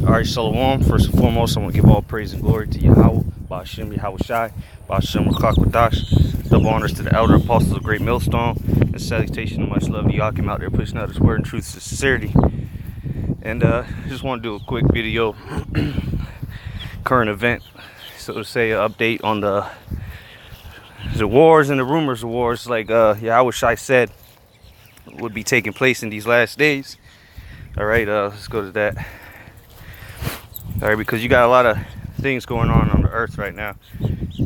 Alright, Shalom. First and foremost, I want to give all praise and glory to Yahweh, Ba'ashem Yahweh Shai, Ba'ashem Rakakwadash. Double honors to the elder apostles of Great Millstone, and salutation and much love to Yakim out there pushing out his word and truth and sincerity. And just want to do a quick video, current event, so to say, an update on the wars and the rumors of wars, like Yahweh Shai said would be taking place in these last days. Alright, let's go to that. Alright, because you got a lot of things going on the earth right now,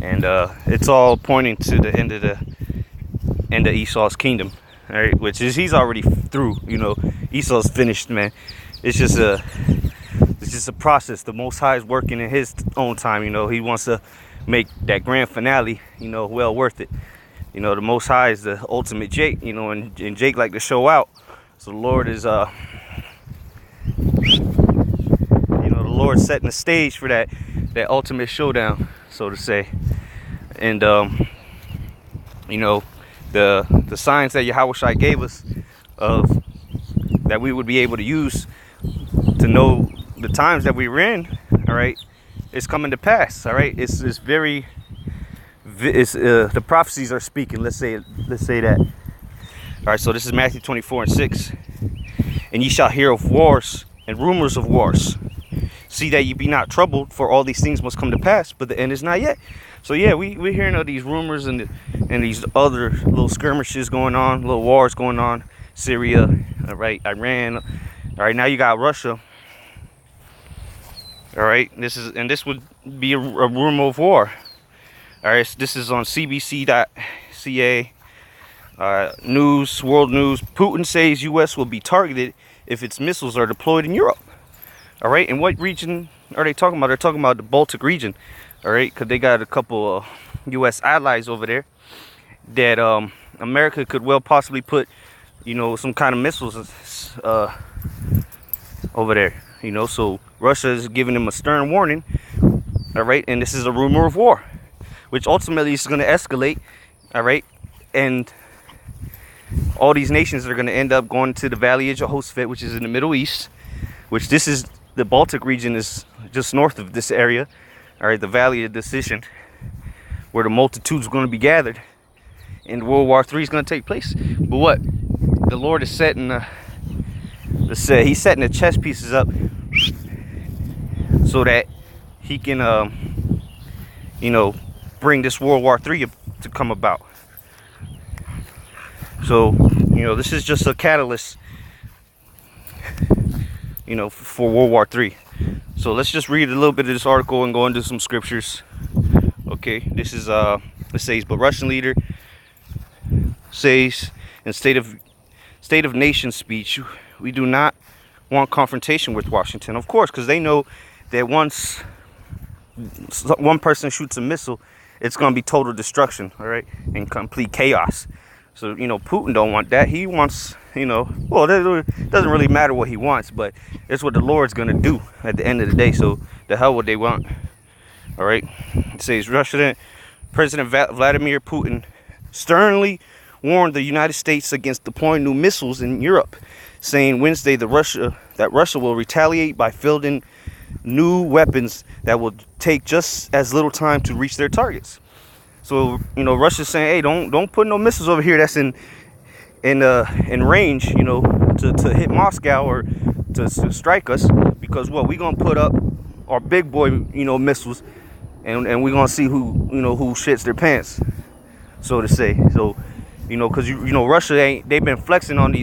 and it's all pointing to the end of Esau's kingdom. Alright, which is, he's already through. You know, Esau's finished, man. It's just a process. The Most High is working in his own time. You know, he wants to make that grand finale, you know, well worth it. You know, the Most High is the ultimate Jake, you know, and Jake like to show out. So the Lord is Lord setting the stage for that ultimate showdown, so to say. And you know, the signs that Yahweh Shai gave us of that we would be able to use to know the times that we were in, all right, it's coming to pass. All right, it's the prophecies are speaking. Let's say that. All right, so this is Matthew 24:6. And ye shall hear of wars and rumors of wars. See that you be not troubled, for all these things must come to pass, but the end is not yet. So yeah, we're hearing of these rumors and these other little skirmishes going on, little wars going on. Syria, all right, Iran. All right, now you got Russia. All right, this would be a rumor of war. All right, so this is on CBC.ca. News, world news. Putin says U.S. will be targeted if its missiles are deployed in Europe. All right, and what region are they talking about? They're talking about the Baltic region. All right, because they got a couple of U.S. allies over there that America could well possibly put, you know, some kind of missiles over there. You know, so Russia is giving them a stern warning. All right, and this is a rumor of war, which ultimately is going to escalate. All right, and all these nations are going to end up going to the Valley of Jehoshaphat, which is in the Middle East, which this is. The Baltic region is just north of this area, all right, the Valley of Decision, where the multitudes are going to be gathered, and World War III is going to take place. But what the Lord is setting, he's setting the chess pieces up so that he can, you know, bring this World War III to come about. So, you know, this is just a catalyst, you know, for World War III. So let's just read a little bit of this article and go into some scriptures. Okay, this is it says, but Russian leader says in State of Nation speech, we do not want confrontation with Washington. Of course, because they know that once one person shoots a missile, it's going to be total destruction, all right, and complete chaos. So, you know, Putin don't want that. He wants, you know, well, it doesn't really matter what he wants, but it's what the Lord's going to do at the end of the day. So the hell what they want. All right. It says President Vladimir Putin sternly warned the United States against deploying new missiles in Europe, saying Wednesday that Russia will retaliate by fielding new weapons that will take just as little time to reach their targets. So, you know, Russia's saying, hey, don't put no missiles over here that's in range, you know, to hit Moscow or to strike us, because what, we gonna put up our big boy, you know, missiles, and we're gonna see who shits their pants, so to say. So, you know, because you know Russia they've been flexing on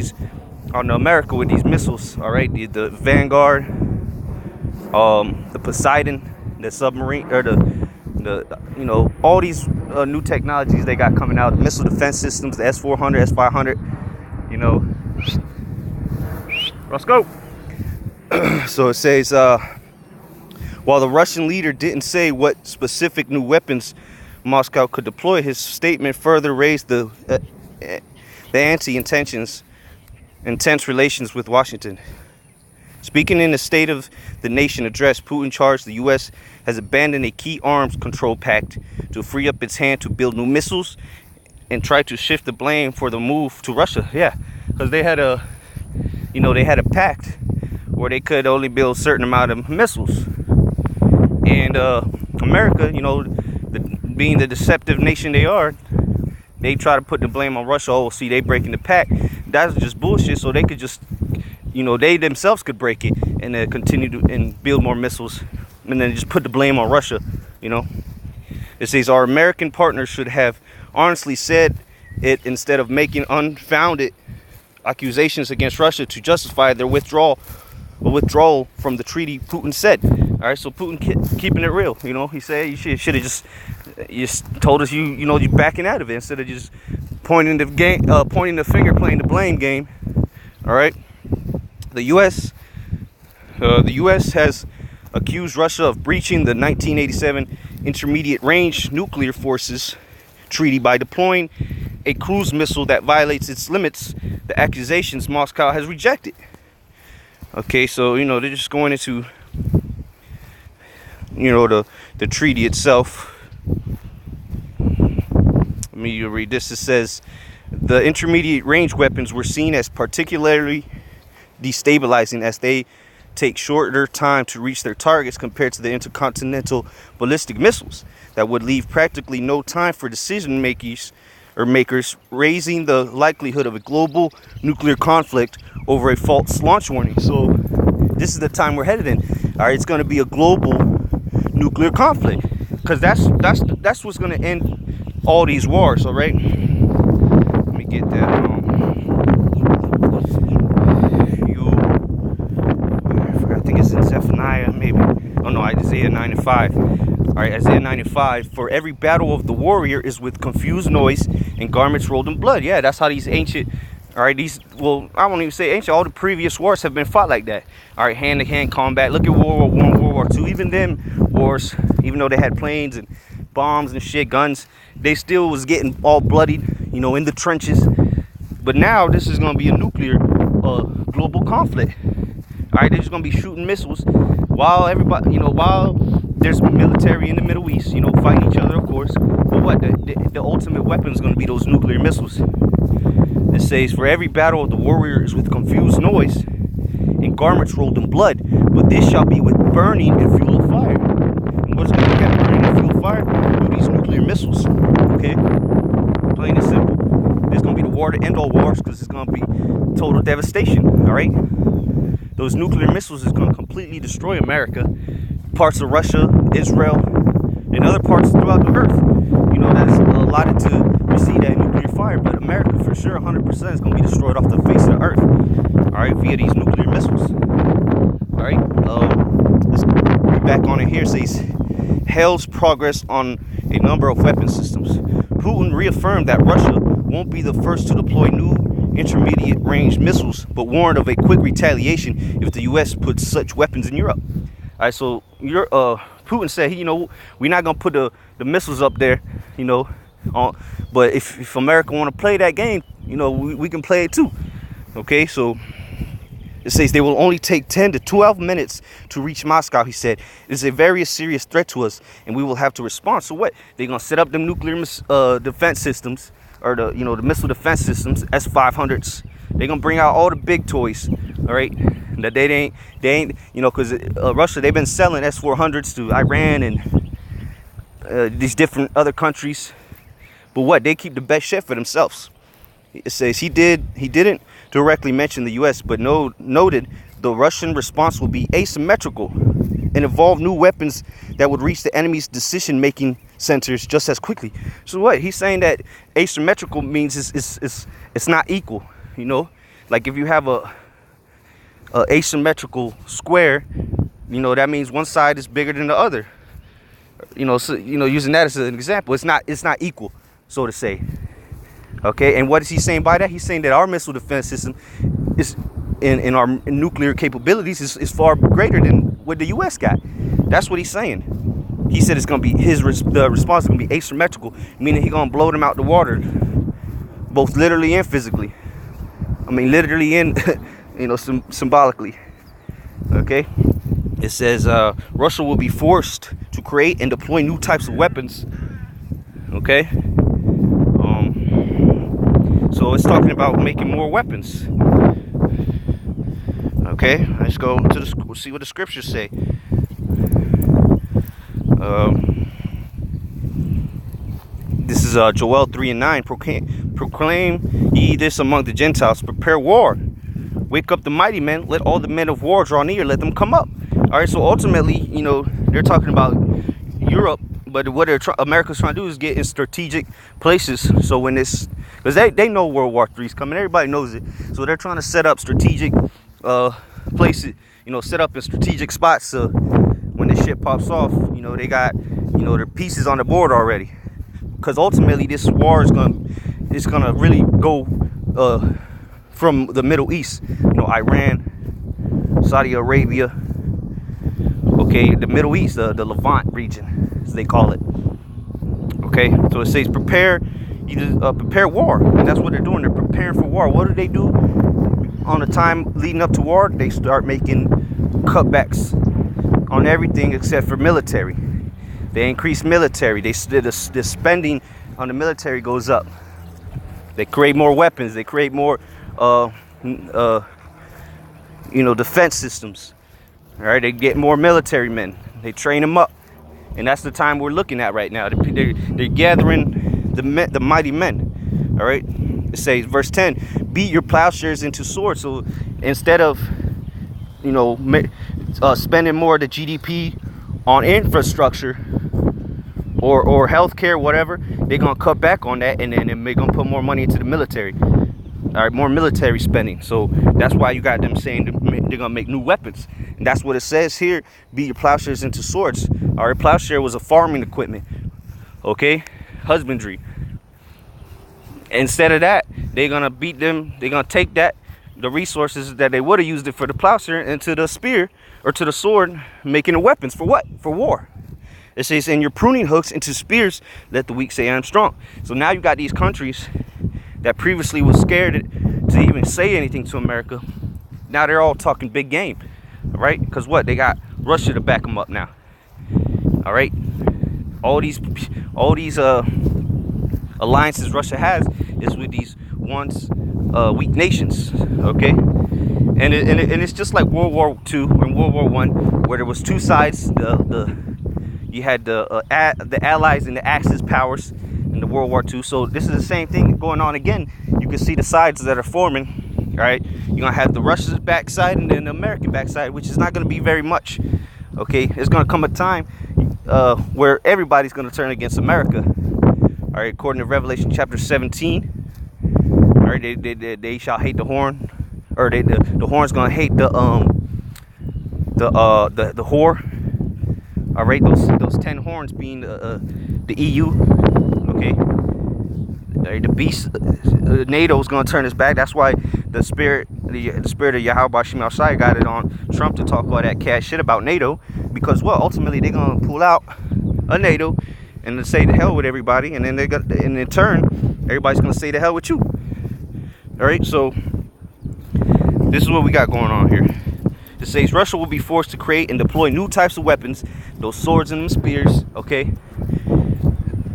America with these missiles, all right, the Vanguard, the Poseidon, the submarine, or the you know, all these new technologies they got coming out, missile defense systems, the S-400, S-500, you know. Let's go. So it says, while the Russian leader didn't say what specific new weapons Moscow could deploy, his statement further raised the intense relations with Washington. Speaking in the State of the Nation address, Putin charged the U.S. has abandoned a key arms control pact to free up its hand to build new missiles and try to shift the blame for the move to Russia. Yeah, because they had a pact where they could only build a certain amount of missiles. And America, you know, being the deceptive nation they are, they try to put the blame on Russia. Oh, see, they breaking the pact. That's just bullshit. So they could just, you know, they themselves could break it and then continue to and build more missiles, and then just put the blame on Russia. You know, it says our American partners should have honestly said it instead of making unfounded accusations against Russia to justify their withdrawal from the treaty. Putin said. All right, so Putin keeping it real. You know, he said you should have just told us you're backing out of it instead of just pointing the finger, playing the blame game. All right, the U.S. has accused Russia of breaching the 1987 Intermediate Range Nuclear Forces Treaty by deploying a cruise missile that violates its limits. The accusations Moscow has rejected. Okay, so you know they're just going into the treaty itself. Let me read this. It says the intermediate range weapons were seen as particularly destabilizing as they take shorter time to reach their targets compared to the intercontinental ballistic missiles that would leave practically no time for decision makers, raising the likelihood of a global nuclear conflict over a false launch warning. So this is the time we're headed in. All right, it's going to be a global nuclear conflict, because that's what's going to end all these wars. All right, let me get that. I think it's in Zephaniah, maybe. Oh no, Isaiah 9 and 5. All right, Isaiah 9 and 5. For every battle of the warrior is with confused noise and garments rolled in blood. Yeah, that's how these ancient. All right, well, I won't even say ancient. All the previous wars have been fought like that. All right, hand-to-hand combat. Look at World War I, World War II. Even them wars, even though they had planes and bombs and shit, guns, they still was getting all bloodied, you know, in the trenches. But now this is going to be a nuclear global conflict. All right, they're just going to be shooting missiles while everybody, you know, while there's military in the Middle East, you know, fighting each other, of course. But what, the ultimate weapon is going to be those nuclear missiles. It says, for every battle of the warrior is with confused noise and garments rolled in blood, but this shall be with burning and fuel of fire. And what's going to be that burning and fuel of fire? Do these nuclear missiles. Okay? Plain and simple. There's going to be the war to end all wars, because it's going to be total devastation. All right? Those nuclear missiles is going to completely destroy America, parts of Russia, Israel, and other parts throughout the earth. You know, that's allotted to receive that nuclear fire, but America for sure 100% is going to be destroyed off the face of the earth. All right, via these nuclear missiles. All right, let's read back on it here. It says, hails progress on a number of weapon systems. Putin reaffirmed that Russia won't be the first to deploy new intermediate range missiles, but warned of a quick retaliation if the U.S. puts such weapons in Europe. All right, so Putin said, you know, we're not gonna put the missiles up there, you know, but if America want to play that game, you know, we can play it too. Okay, so it says they will only take 10 to 12 minutes to reach Moscow. He said it is a very serious threat to us, and we will have to respond. So what? They're gonna set up them nuclear defense systems, or the missile defense systems, S-500s. They're gonna bring out all the big toys. All right, that they ain't, you know, because Russia, they've been selling S-400s to Iran and these different other countries. But what, they keep the best shit for themselves. It says he didn't directly mention the U.S., but noted the Russian response will be asymmetrical and involve new weapons that would reach the enemy's decision-making centers just as quickly. So what, he's saying that asymmetrical means it's not equal. You know, like if you have a asymmetrical square, you know, that means one side is bigger than the other. You know, so, you know, using that as an example, it's not equal, so to say. Okay, and what is he saying by that? He's saying that our missile defense system is in our nuclear capabilities is far greater than what the U.S. got. That's what he's saying. He said it's gonna be the response is gonna be asymmetrical, meaning he's gonna blow them out the water, both literally and physically. I mean, literally and you know, symbolically. Okay. It says Russia will be forced to create and deploy new types of weapons. Okay. So it's talking about making more weapons. Okay, let's go to the see what the scriptures say. This is Joel 3:9. Proclaim ye this among the Gentiles. Prepare war. Wake up the mighty men. Let all the men of war draw near. Let them come up. All right. So ultimately, you know, they're talking about Europe, but what America's trying to do is get in strategic places. So when this, because they know World War III is coming. Everybody knows it. So they're trying to set up strategic places. You know, set up in strategic spots. So when this shit pops off, you know, they got, you know, their pieces on the board already. Because ultimately this war is gonna really go from the Middle East, you know, Iran, Saudi Arabia, okay, the Middle East, the Levant region, as they call it. Okay, so it says prepare war, and that's what they're doing. They're preparing for war. What do they do on the time leading up to war? They start making cutbacks on everything except for military. They increase military. The spending on the military goes up. They create more weapons. They create more, you know, defense systems. All right. They get more military men. They train them up, and that's the time we're looking at right now. They're gathering the mighty men. All right. It says, verse 10: beat your plowshares into swords. So instead of, you know, spending more of the GDP on infrastructure or healthcare, whatever, they're gonna cut back on that, and then they're gonna put more money into the military. All right, more military spending. So that's why you got them saying they're gonna make new weapons, and that's what it says here: beat your plowshares into swords. All right, plowshare was a farming equipment, okay, husbandry. Instead of that, they're gonna beat them. They're gonna take the resources that they would have used it for the plowshare into the spear or to the sword, making the weapons for what? For war. It says, and your pruning hooks into spears, let the weak say I'm strong. So now you got these countries that previously was scared to even say anything to America. Now they're all talking big game, all right? Because what? They got Russia to back them up now. All right, all these alliances Russia has is with these once weak nations, okay? And it's just like World War II and World War I, where there was two sides. You had the Allies and the Axis powers in the World War II. So this is the same thing going on again. You can see the sides that are forming. All right, you're gonna have the Russia's backside and then the American backside, which is not gonna be very much. Okay, there's gonna come a time where everybody's gonna turn against America. All right, according to Revelation chapter 17. All right, they shall hate the horn, or the horn's gonna hate the whore. All right, those 10 horns being the EU. Okay, the beast, NATO is gonna turn his back. That's why the spirit of Yahweh Shema Shai got it on Trump to talk all that cat shit about NATO, because well, ultimately they're gonna pull out a NATO and say the hell with everybody, and then and in turn everybody's gonna say the hell with you. All right, so this is what we got going on here. It says Russia will be forced to create and deploy new types of weapons, those swords and them spears, okay,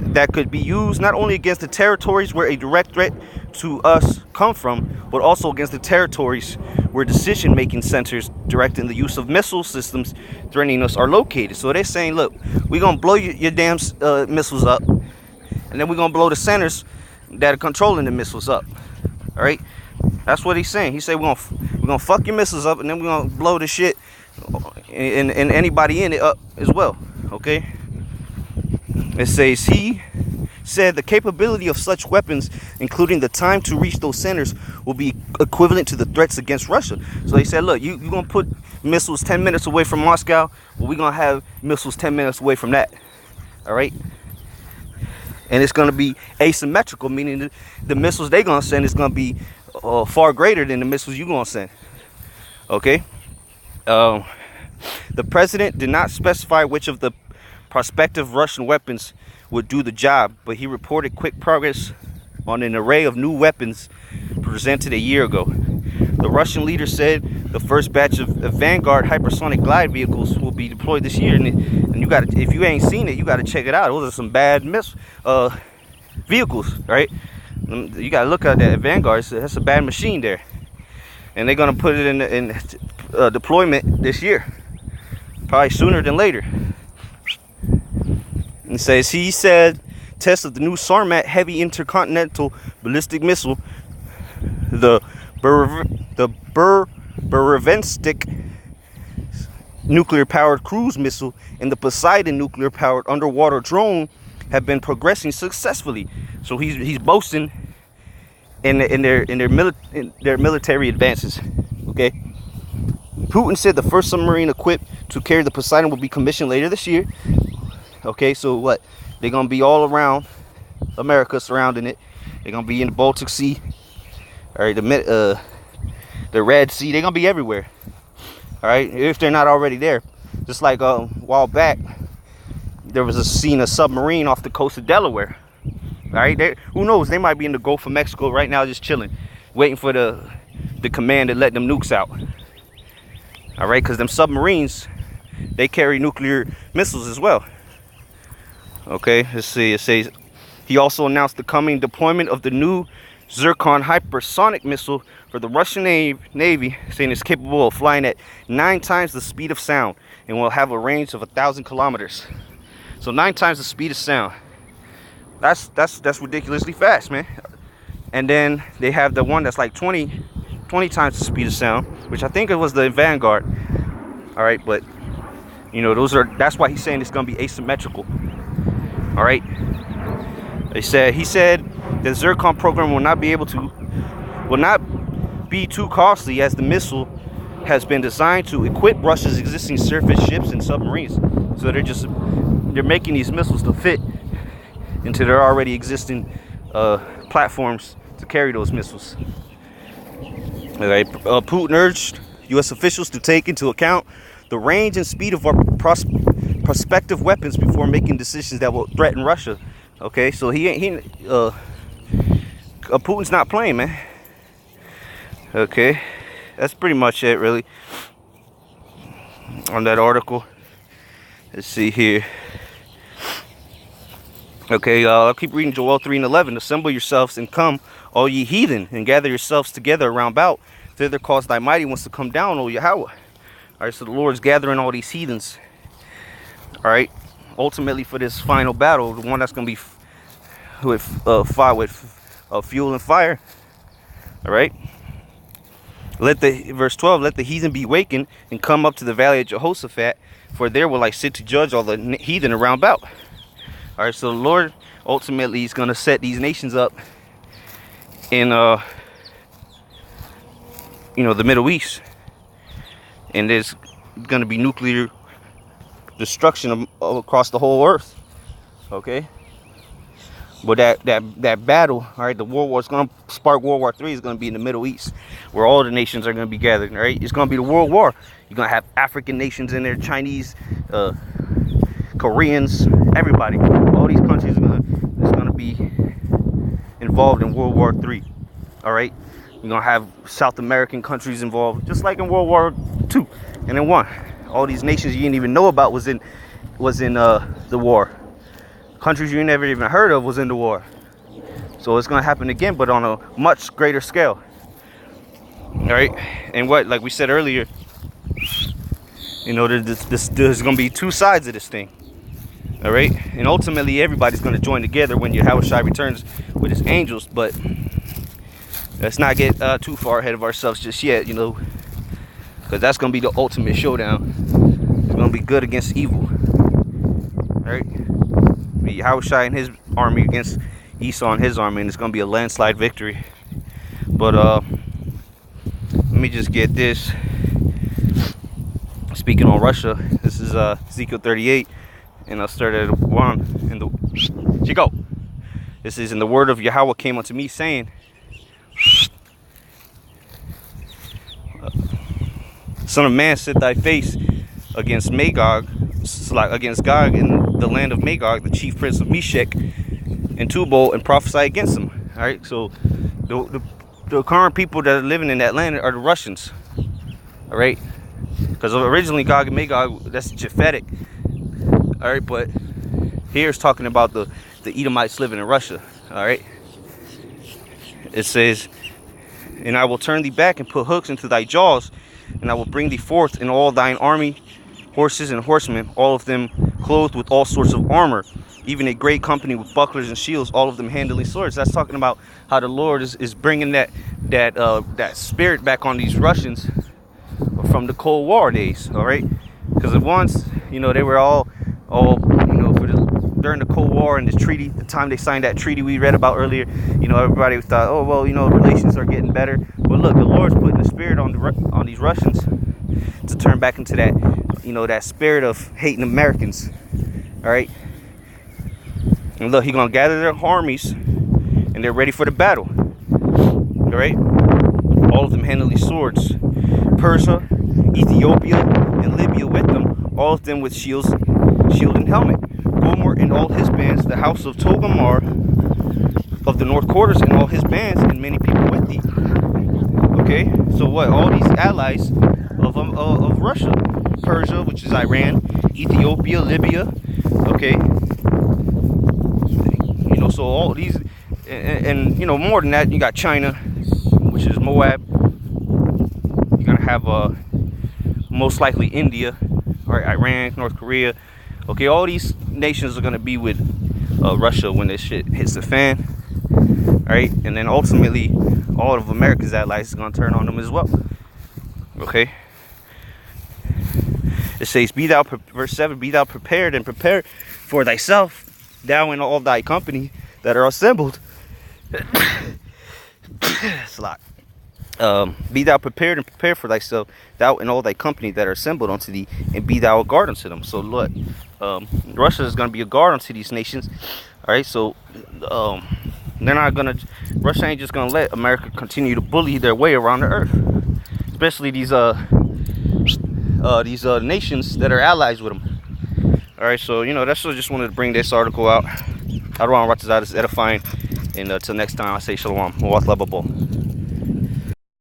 that could be used not only against the territories where a direct threat to us come from, but also against the territories where decision-making centers directing the use of missile systems threatening us are located. So they're saying, look, we're going to blow your damn missiles up, and then we're going to blow the centers that are controlling the missiles up. All right? That's what he's saying. He said we're gonna fuck your missiles up, and then we're gonna blow the shit and anybody in it up as well. Okay. It says he said the capability of such weapons, including the time to reach those centers, will be equivalent to the threats against Russia. So he said, look, you're gonna put missiles 10 minutes away from Moscow, but we're gonna have missiles 10 minutes away from that. All right. And it's gonna be asymmetrical, meaning the missiles they're gonna send is gonna be far greater than the missiles you're gonna send. Okay. The president did not specify which of the prospective Russian weapons would do the job, but he reported quick progress on an array of new weapons presented a year ago. The Russian leader said the first batch of Vanguard hypersonic glide vehicles will be deployed this year, and you got, if you ain't seen it, you got to check it out. Those are some bad vehicles, right? You got to look at that Vanguard. That's a bad machine there, and they're gonna put it in deployment this year, probably sooner than later. It says he said tests of the new Sarmat heavy intercontinental ballistic missile, the Burevenstic nuclear-powered cruise missile, and the Poseidon nuclear-powered underwater drone have been progressing successfully. So he's boasting in their military advances. Okay. Putin said the first submarine equipped to carry the Poseidon will be commissioned later this year. Okay, so what? They're gonna be all around America, surrounding it. They're gonna be in the Baltic Sea, all right, the Red Sea. They're gonna be everywhere. All right, if they're not already there. Just like a while back, there was a submarine off the coast of Delaware. All right, who knows? They might be in the Gulf of Mexico right now, just chilling, waiting for the command to let them nukes out. All right, because them submarines, they carry nuclear missiles as well. Okay, let's see. It says he also announced the coming deployment of the new Zircon hypersonic missile for the Russian Navy, saying it's capable of flying at 9 times the speed of sound and will have a range of 1,000 kilometers. So 9 times the speed of sound. That's ridiculously fast, man. And then they have the one that's like 20 times the speed of sound, which I think it was the Vanguard. All right, but you know, that's why he's saying it's gonna be asymmetrical. All right. He said the Zircon program will not be too costly, as the missile has been designed to equip Russia's existing surface ships and submarines. So they're making these missiles to fit into their already existing platforms to carry those missiles. Okay. Putin urged U.S. officials to take into account the range and speed of our prospective weapons before making decisions that will threaten Russia. Okay, so Putin's not playing, man. Okay, that's pretty much it, really, on that article. Let's see here. Okay, I'll keep reading. Joel 3:11. Assemble yourselves and come, all ye heathen, and gather yourselves together around about. Thither cause thy mighty ones to come down, O Yahweh. All right, so the Lord's gathering all these heathens. All right, ultimately for this final battle, the one that's going to be fought with fuel and fire. All right. Verse 12, let the heathen be wakened and come up to the valley of Jehoshaphat, for there will I sit to judge all the heathen around about. All right, so the Lord ultimately is going to set these nations up in the Middle East, and there's going to be nuclear destruction across the whole earth. Okay, but that battle, all right, the World War is going to spark. World War 3 is going to be in the Middle East, where all the nations are going to be gathered. All right, it's going to be the World War. You're going to have African nations in there, Chinese, Koreans, everybody. All these countries are going to be involved in World War 3. All right, you're going to have South American countries involved, just like in World War 2 and then 1. All these nations you didn't even know about was in the war. Countries you never even heard of was in the war. So it's going to happen again, but on a much greater scale. All right, and like we said earlier, there's going to be 2 sides of this thing. All right, and ultimately everybody's going to join together when Yahushua returns with his angels. But let's not get too far ahead of ourselves just yet, because that's going to be the ultimate showdown. It's going to be good against evil. All right, Yahushua and his army against Esau and his army, and it's going to be a landslide victory. But let me just get this. Speaking on Russia, this is Ezekiel 38, and I'll start at 1. Chico. This is, and the word of Yahweh came unto me, saying, Son of man, set thy face against Magog, against Gog in the land of Magog, the chief prince of Meshech and Tubal, and prophesy against him. All right, so the current people that are living in that land are the Russians. All right, because originally Gog and Magog, that's Japhetic. All right, but here it's talking about the Edomites living in Russia. All right, it says, and I will turn thee back and put hooks into thy jaws, And I will bring thee forth in all thine army, horses and horsemen, all of them clothed with all sorts of armor, even a great company with bucklers and shields, all of them handling swords. That's talking about how the Lord is bringing that spirit back on these Russians from the Cold War days. All right, because once, you know, they were all you know, during the Cold War and the treaty, the time they signed that treaty we read about earlier, you know, everybody thought, oh well, you know, relations are getting better. But look, the Lord's putting the spirit on these Russians to turn back into that, you know, that spirit of hating Americans. All right, and look, He's gonna gather their armies, and they're ready for the battle. All right, all of them handling swords. Persia, Ethiopia, and Libya with them, all of them with shield and helmet. Gomer and all his bands, the house of Togarmah of the north quarters and all his bands, and many people with thee. Okay, so what? All these allies of Russia, Persia, which is Iran, Ethiopia, Libya. Okay, you know, so all these, and you know, more than that, you got China, which is Moab. You're gonna have most likely India, or Iran, North Korea. Okay, all these nations are gonna be with Russia when this shit hits the fan. All right, and then ultimately, all of America's allies is gonna turn on them as well. Okay. It says, "Be thou," verse 7, "Be thou prepared and prepare for thyself, thou and all thy company that are assembled." It's a lot. Be thou prepared and prepare for thyself, thou and all thy company that are assembled unto thee, and be thou a guard unto them. So look, Russia is going to be a guard unto these nations. All right, so they're not going to. Russia ain't just going to let America continue to bully their way around the earth, especially these nations that are allies with them. All right, so you know, that's what I just wanted to bring this article out. I don't want to write this out. It's edifying. And until next time, I say shalom. Muwath lababo.